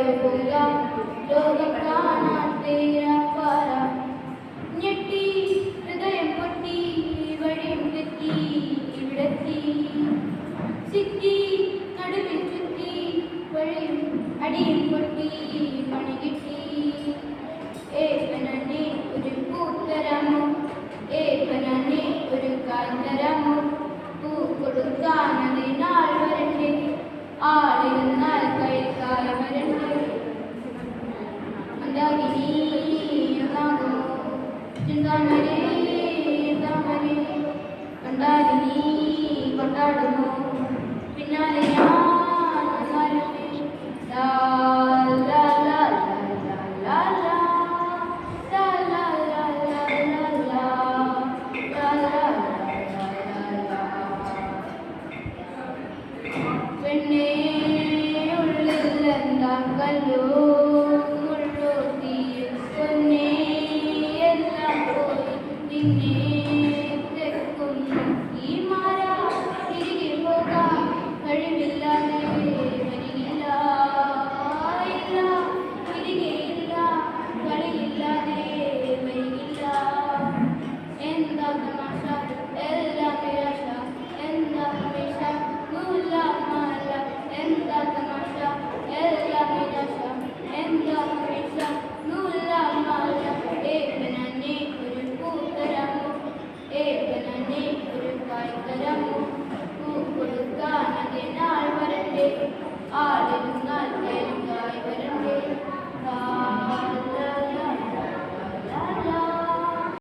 ലോകം കാണാത്തേരാപ്പാറ ഞെട്ടി ഹൃദയം പൊട്ടി വഴിയും തെറ്റി ഇവിടെത്തി സിറ്റി നടുവിൽ ചുറ്റി വഴിയും അടിയും പൊട്ടി പണി കിട്ടി ഏകനെ ഒരു പൂത്തരമോ ഏകനെ ഒരു കാന്തരമോ പൂ കൊടുക്കാനതിനാൾ വരണ്ടേ ആളിരുന്നാൽ കൈക്കായി വരണ്ടേ മന്ദാകിനി ചിന്താമരേ താമരേ കണ്ടാലിനി കൊണ്ടാടുമോ പിന്നാലെ ഞാൻ when